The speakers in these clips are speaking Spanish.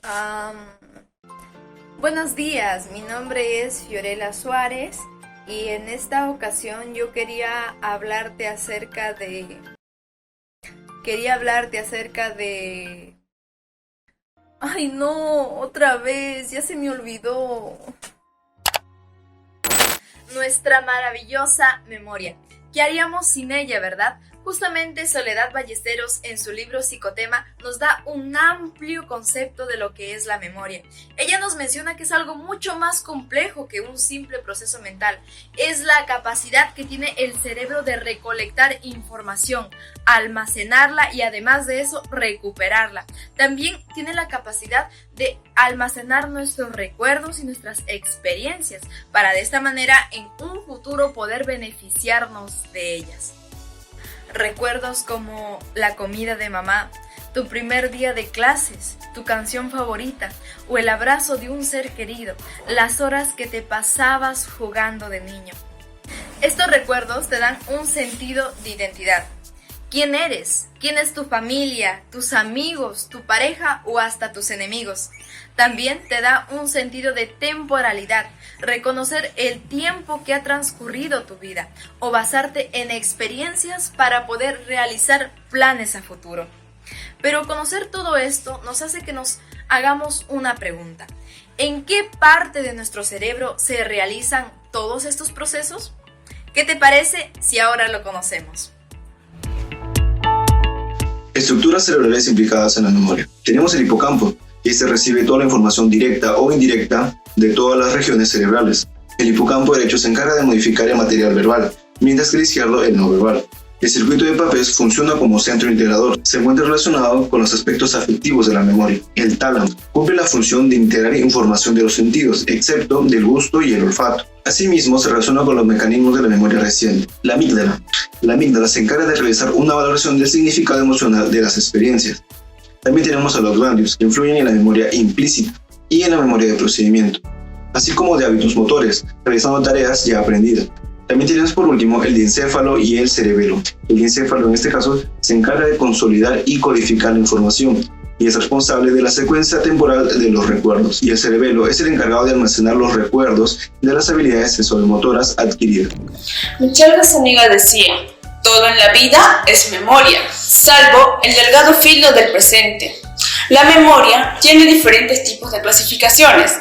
Am, Buenos días, mi nombre es Fiorella Suárez y en esta ocasión yo quería hablarte acerca de... Ay no, otra vez, ya se me olvidó. Nuestra maravillosa memoria. ¿Qué haríamos sin ella, verdad? Justamente Soledad Ballesteros, en su libro Psicotema, nos da un amplio concepto de lo que es la memoria. Ella nos menciona que es algo mucho más complejo que un simple proceso mental. Es la capacidad que tiene el cerebro de recolectar información, almacenarla y además de eso recuperarla. También tiene la capacidad de almacenar nuestros recuerdos y nuestras experiencias para de esta manera en un futuro poder beneficiarnos de ellas. Recuerdos como la comida de mamá, tu primer día de clases, tu canción favorita o el abrazo de un ser querido, las horas que te pasabas jugando de niño. Estos recuerdos te dan un sentido de identidad. ¿Quién eres? ¿Quién es tu familia, tus amigos, tu pareja o hasta tus enemigos? También te da un sentido de temporalidad, reconocer el tiempo que ha transcurrido tu vida o basarte en experiencias para poder realizar planes a futuro. Pero conocer todo esto nos hace que nos hagamos una pregunta. ¿En qué parte de nuestro cerebro se realizan todos estos procesos? ¿Qué te parece si ahora lo conocemos? Estructuras cerebrales implicadas en la memoria. Tenemos el hipocampo, y este recibe toda la información directa o indirecta de todas las regiones cerebrales. El hipocampo derecho se encarga de modificar el material verbal, mientras que el izquierdo el no verbal. El circuito de Papez funciona como centro integrador. Se encuentra relacionado con los aspectos afectivos de la memoria. El tálamo cumple la función de integrar información de los sentidos, excepto del gusto y el olfato. Asimismo, se relaciona con los mecanismos de la memoria reciente. La amígdala. La amígdala se encarga de realizar una valoración del significado emocional de las experiencias. También tenemos a los ganglios, que influyen en la memoria implícita y en la memoria de procedimiento, así como de hábitos motores, realizando tareas ya aprendidas. También tenemos por último el diencéfalo y el cerebelo. El diencéfalo en este caso se encarga de consolidar y codificar la información y es responsable de la secuencia temporal de los recuerdos. Y el cerebelo es el encargado de almacenar los recuerdos de las habilidades sensorimotoras adquiridas. Michel Gazzaniga decía: todo en la vida es memoria, salvo el delgado filo del presente. La memoria tiene diferentes tipos de clasificaciones.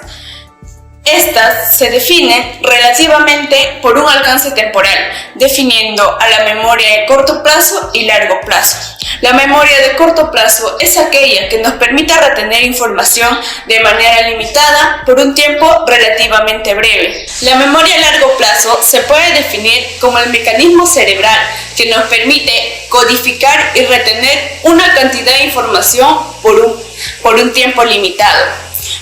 Estas se definen relativamente por un alcance temporal, definiendo a la memoria de corto plazo y largo plazo. La memoria de corto plazo es aquella que nos permite retener información de manera limitada por un tiempo relativamente breve. La memoria a largo plazo se puede definir como el mecanismo cerebral que nos permite codificar y retener una cantidad de información por un tiempo limitado.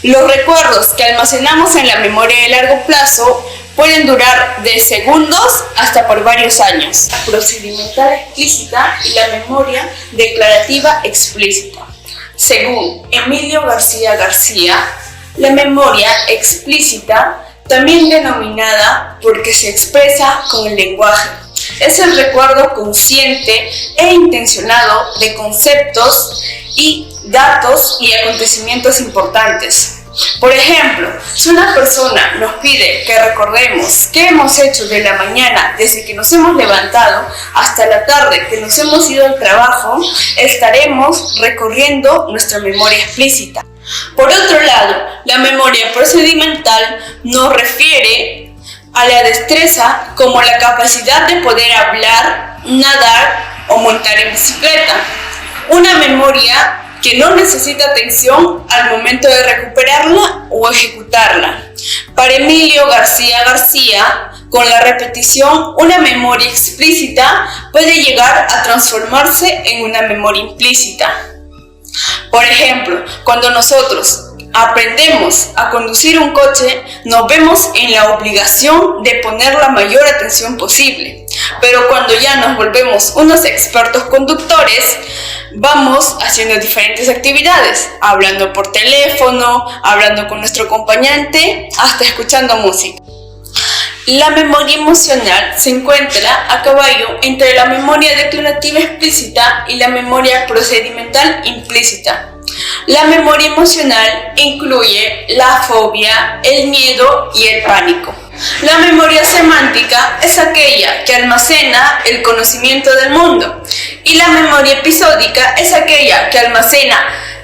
Los recuerdos que almacenamos en la memoria de largo plazo pueden durar de segundos hasta por varios años. La procedimental explícita y la memoria declarativa explícita. Según Emilio García García, la memoria explícita, también denominada porque se expresa con el lenguaje, es el recuerdo consciente e intencionado de conceptos y datos y acontecimientos importantes. Por ejemplo, si una persona nos pide que recordemos qué hemos hecho de la mañana desde que nos hemos levantado hasta la tarde que nos hemos ido al trabajo, estaremos recorriendo nuestra memoria explícita. Por otro lado, la memoria procedimental nos refiere a la destreza como la capacidad de poder hablar, nadar o montar en bicicleta. Una memoria que no necesita atención al momento de recuperarla o ejecutarla. Para Emilio García García, con la repetición, una memoria explícita puede llegar a transformarse en una memoria implícita. Por ejemplo, cuando nosotros aprendemos a conducir un coche, nos vemos en la obligación de poner la mayor atención posible. Pero cuando ya nos volvemos unos expertos conductores, vamos haciendo diferentes actividades, hablando por teléfono, hablando con nuestro acompañante, hasta escuchando música. La memoria emocional se encuentra a caballo entre la memoria declarativa explícita y la memoria procedimental implícita. La memoria emocional incluye la fobia, el miedo y el pánico. La memoria semántica es aquella que almacena el conocimiento del mundo y la memoria episódica es aquella que almacena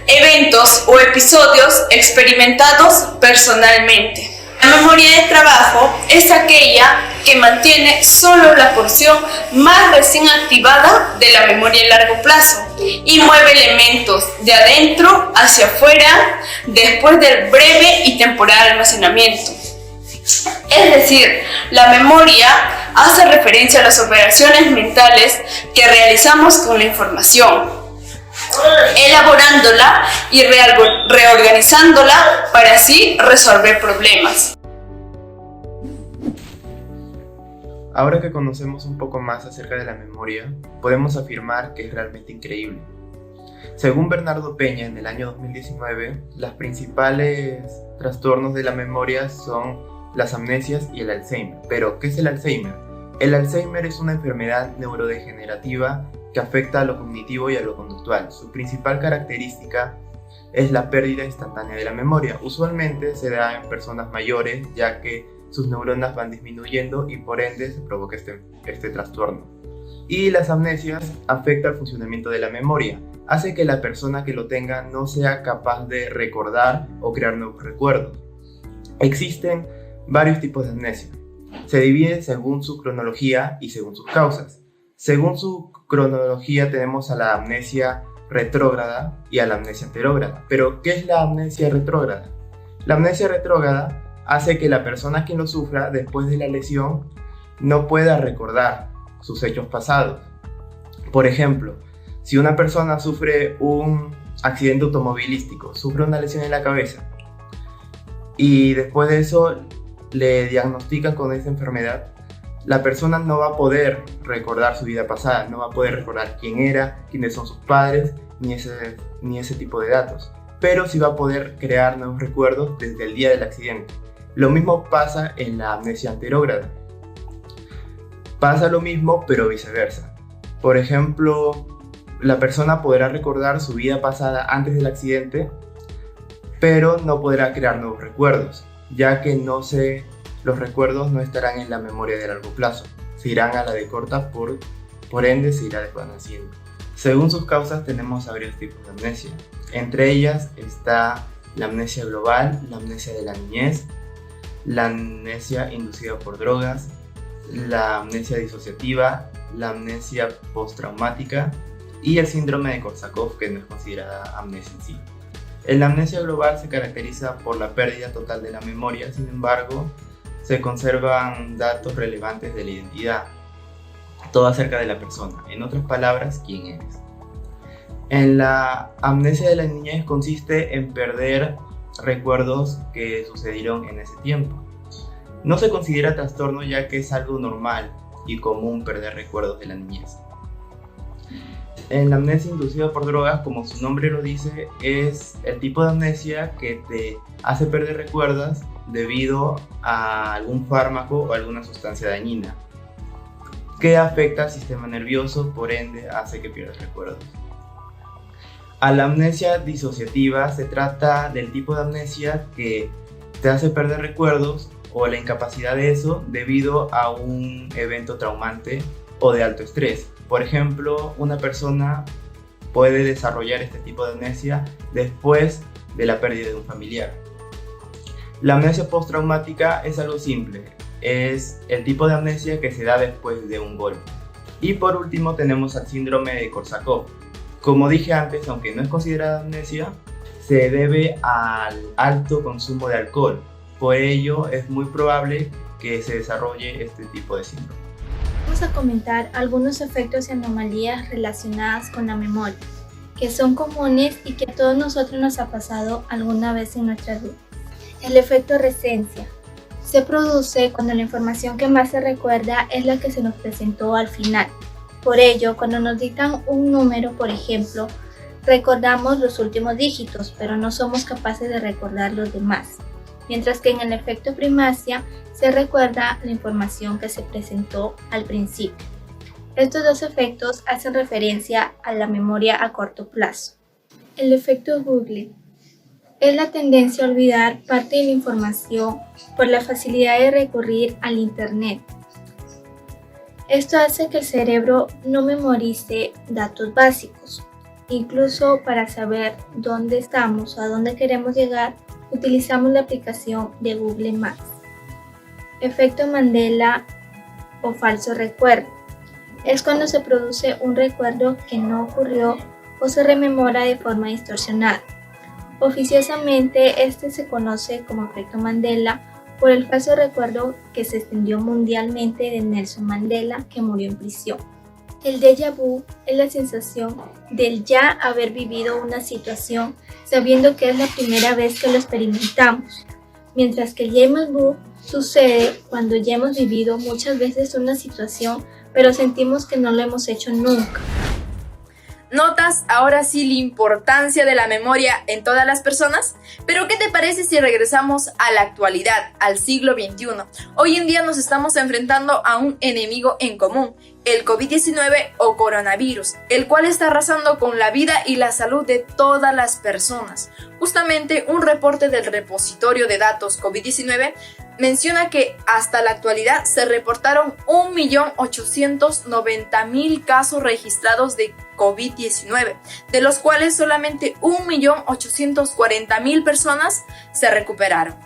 eventos o episodios experimentados personalmente. La memoria de trabajo es aquella que mantiene solo la porción más recién activada de la memoria a largo plazo y mueve elementos de adentro hacia afuera después del breve y temporal almacenamiento. Es decir, la memoria hace referencia a las operaciones mentales que realizamos con la información, elaborándola y reorganizándola para así resolver problemas. Ahora que conocemos un poco más acerca de la memoria, podemos afirmar que es realmente increíble. Según Bernardo Peña, en el año 2019, los principales trastornos de la memoria son las amnesias y el Alzheimer. Pero, ¿qué es el Alzheimer? El Alzheimer es una enfermedad neurodegenerativa que afecta a lo cognitivo y a lo conductual. Su principal característica es la pérdida instantánea de la memoria. Usualmente se da en personas mayores, ya que sus neuronas van disminuyendo y por ende se provoca este trastorno. Y las amnesias afectan el funcionamiento de la memoria. Hace que la persona que lo tenga no sea capaz de recordar o crear nuevos recuerdos. Existen varios tipos de amnesia. Se divide según su cronología y según sus causas. Según su cronología tenemos a la amnesia retrógrada y a la amnesia anterógrada. Pero, ¿qué es la amnesia retrógrada? La amnesia retrógrada hace que la persona que lo sufra después de la lesión no pueda recordar sus hechos pasados. Por ejemplo, si una persona sufre un accidente automovilístico, sufre una lesión en la cabeza y después de eso le diagnostican con esa enfermedad, la persona no va a poder recordar su vida pasada, no va a poder recordar quién era, quiénes son sus padres, ni ese tipo de datos. Pero sí va a poder crear nuevos recuerdos desde el día del accidente. Lo mismo pasa en la amnesia anterógrada. Pasa lo mismo, pero viceversa. Por ejemplo, la persona podrá recordar su vida pasada antes del accidente, pero no podrá crear nuevos recuerdos, ya que los recuerdos no estarán en la memoria de largo plazo, se irán a la de corta, por ende se irá desvaneciendo. Según sus causas tenemos varios tipos de amnesia. Entre ellas está la amnesia global, la amnesia de la niñez, la amnesia inducida por drogas, la amnesia disociativa, la amnesia postraumática y el síndrome de Korsakoff, que no es considerada amnesia en sí. En la amnesia global se caracteriza por la pérdida total de la memoria, sin embargo, se conservan datos relevantes de la identidad, todo acerca de la persona, en otras palabras, quién eres. En la amnesia de la niñez consiste en perder recuerdos que sucedieron en ese tiempo. No se considera trastorno ya que es algo normal y común perder recuerdos de la niñez. En la amnesia inducida por drogas, como su nombre lo dice, es el tipo de amnesia que te hace perder recuerdos debido a algún fármaco o alguna sustancia dañina que afecta al sistema nervioso, por ende hace que pierdas recuerdos. A la amnesia disociativa se trata del tipo de amnesia que te hace perder recuerdos o la incapacidad de eso debido a un evento traumante o de alto estrés. Por ejemplo, una persona puede desarrollar este tipo de amnesia después de la pérdida de un familiar. La amnesia postraumática es algo simple, es el tipo de amnesia que se da después de un golpe. Y por último tenemos al síndrome de Korsakoff. Como dije antes, aunque no es considerada amnesia, se debe al alto consumo de alcohol. Por ello es muy probable que se desarrolle este tipo de síndrome. Vamos a comentar algunos efectos y anomalías relacionadas con la memoria, que son comunes y que a todos nosotros nos ha pasado alguna vez en nuestra vida. El efecto resencia se produce cuando la información que más se recuerda es la que se nos presentó al final. Por ello, cuando nos dictan un número, por ejemplo, recordamos los últimos dígitos, pero no somos capaces de recordar los demás. Mientras que en el efecto primacia se recuerda la información que se presentó al principio. Estos dos efectos hacen referencia a la memoria a corto plazo. El efecto Google es la tendencia a olvidar parte de la información por la facilidad de recurrir al Internet. Esto hace que el cerebro no memorice datos básicos. Incluso para saber dónde estamos o a dónde queremos llegar, utilizamos la aplicación de Google Maps. Efecto Mandela o falso recuerdo. Es cuando se produce un recuerdo que no ocurrió o se rememora de forma distorsionada. Oficiosamente, este se conoce como efecto Mandela por el falso recuerdo que se extendió mundialmente de Nelson Mandela, que murió en prisión. El déjà vu es la sensación del ya haber vivido una situación sabiendo que es la primera vez que lo experimentamos, mientras que el déjà vu sucede cuando ya hemos vivido muchas veces una situación, pero sentimos que no lo hemos hecho nunca. ¿Notas ahora sí la importancia de la memoria en todas las personas? Pero ¿qué te parece si regresamos a la actualidad, al siglo XXI? Hoy en día nos estamos enfrentando a un enemigo en común, el COVID-19 o coronavirus, el cual está arrasando con la vida y la salud de todas las personas. Justamente un reporte del repositorio de datos COVID-19 menciona que hasta la actualidad se reportaron 1.890.000 casos registrados de COVID-19, de los cuales solamente 1.840.000 personas se recuperaron.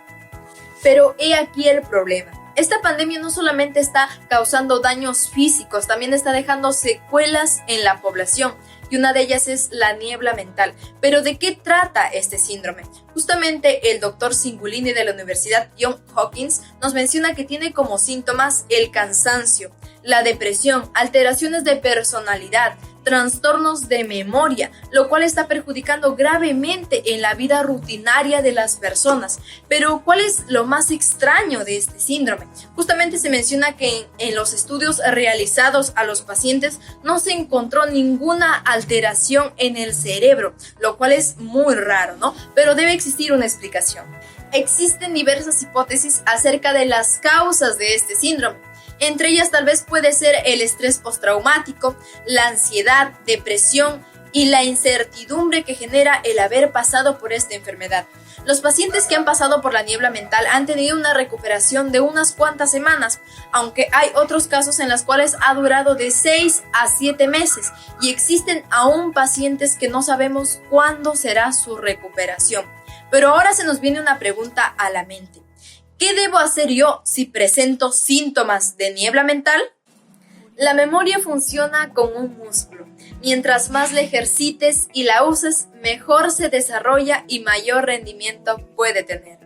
Pero he aquí el problema. Esta pandemia no solamente está causando daños físicos, también está dejando secuelas en la población, y una de ellas es la niebla mental. ¿Pero de qué trata este síndrome? Justamente el doctor Cingolini de la Universidad Johns Hopkins nos menciona que tiene como síntomas el cansancio, la depresión, alteraciones de personalidad, trastornos de memoria, lo cual está perjudicando gravemente en la vida rutinaria de las personas. Pero ¿cuál es lo más extraño de este síndrome? Justamente se menciona que en los estudios realizados a los pacientes no se encontró ninguna alteración en el cerebro, lo cual es muy raro, ¿no? Pero debe existir una explicación. Existen diversas hipótesis acerca de las causas de este síndrome. Entre ellas tal vez puede ser el estrés postraumático, la ansiedad, depresión y la incertidumbre que genera el haber pasado por esta enfermedad. Los pacientes que han pasado por la niebla mental han tenido una recuperación de unas cuantas semanas, aunque hay otros casos en los cuales ha durado de 6 a 7 meses y existen aún pacientes que no sabemos cuándo será su recuperación. Pero ahora se nos viene una pregunta a la mente. ¿Qué debo hacer yo si presento síntomas de niebla mental? La memoria funciona como un músculo. Mientras más la ejercites y la uses, mejor se desarrolla y mayor rendimiento puede tener.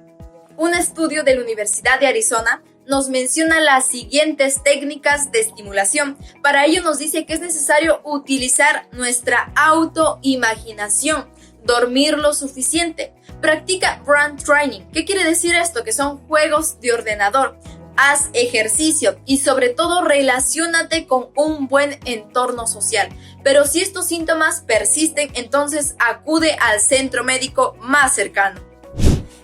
Un estudio de la Universidad de Arizona nos menciona las siguientes técnicas de estimulación. Para ello nos dice que es necesario utilizar nuestra autoimaginación, dormir lo suficiente. Practica brain training. ¿Qué quiere decir esto? Que son juegos de ordenador. Haz ejercicio y sobre todo relaciónate con un buen entorno social. Pero si estos síntomas persisten, entonces acude al centro médico más cercano.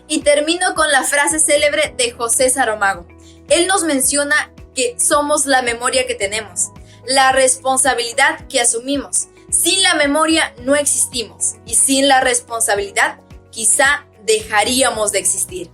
Y termino con la frase célebre de José Saramago. Él nos menciona que somos la memoria que tenemos, la responsabilidad que asumimos. Sin la memoria no existimos y sin la responsabilidad quizá dejaríamos de existir.